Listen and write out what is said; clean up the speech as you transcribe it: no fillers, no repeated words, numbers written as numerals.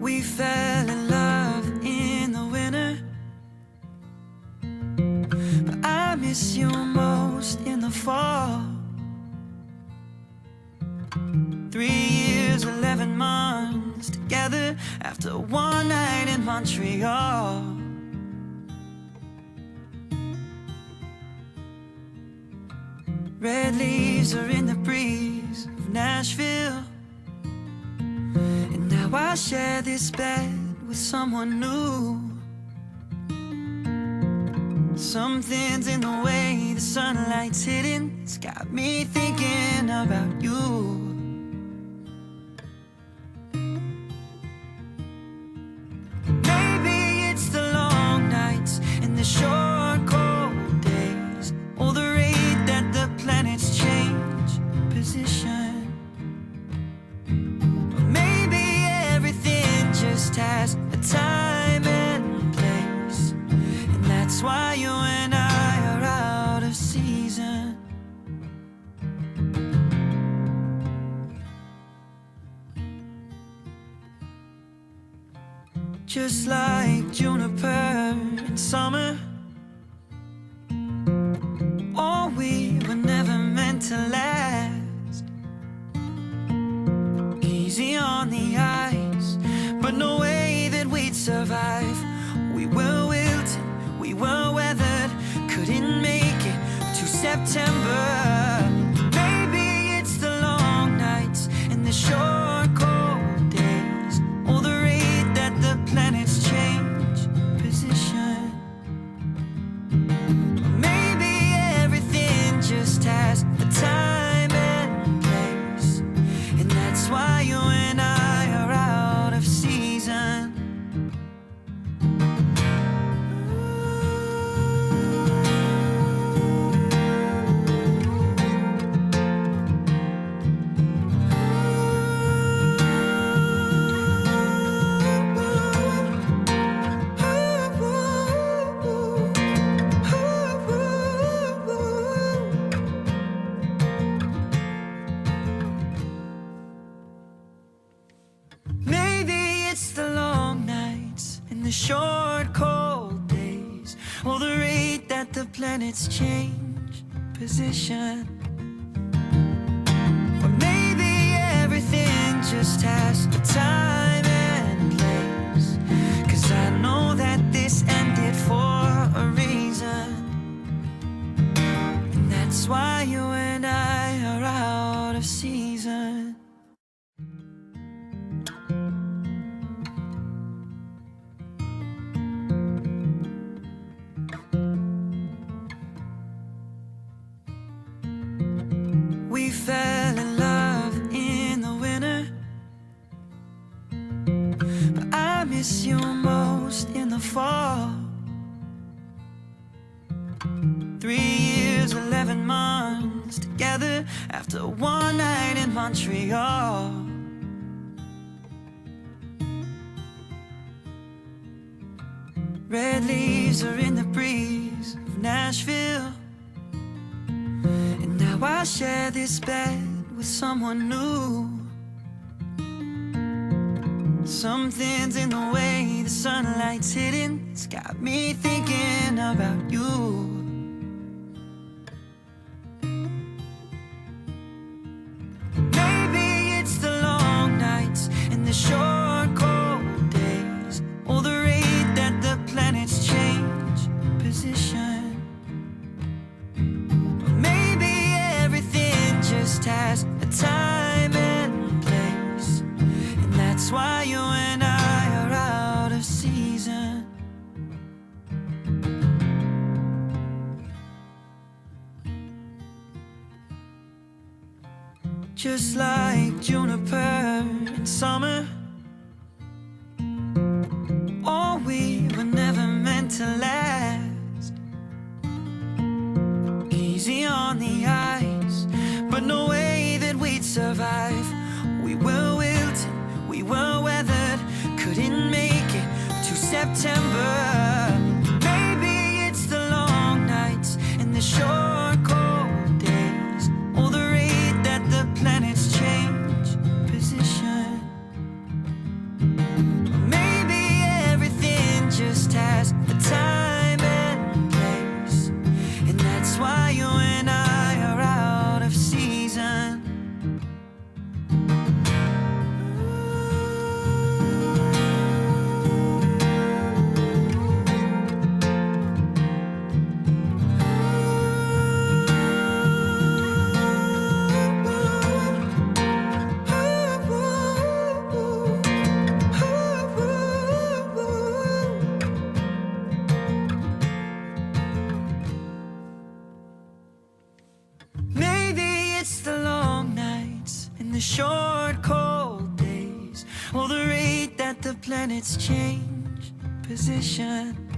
We fell in love in the winter, but I miss you most in the fall. 3 years, 11 months together after one night in Montreal. Red leaves are in the breeze of Nashville, and now I share this bed with someone new. Something's in the way the sunlight's hitting, it's got me thinking about you. Maybe it's the long nights and the short cold days, or the rate that the planets change position. Or maybe everything just has a time and place, and that's why you and I are out of season. Just like juniper in summer, oh, we were never meant to last. Easy on the ice, but no way that we'd survive. We were wilted, we were weathered, couldn't make it to September. Maybe it's the long nights and the short cold days, or the rate that the planets change position. Or maybe everything just has a time and place, and that's why you and I are out of season. Maybe it's the long nights and the short cold days, or the rate that the planets change position. Or maybe everything just has a time and place, 'cause I know that this ended for a reason, and that's why you and I are out of season. We fell in love in the winter, but I miss you most in the fall. 3 years, 11 months together after one night in Montreal. Red leaves are in the breeze of Nashville, and now I share this bed with someone new. Something's in the way the sunlight's hitting, it's got me thinking about you. Maybe it's the long nights and the short cold days, or the rate that the planets change position. Or maybe everything just has a time and place, and that's why you and I are out of season. Just like juniper in summer, oh, we were never meant to last. Easy on the ice, but no way that we'd survive. We were wilted, we were weathered, couldn't make it to September. the short cold days, or the rate that the planets change position.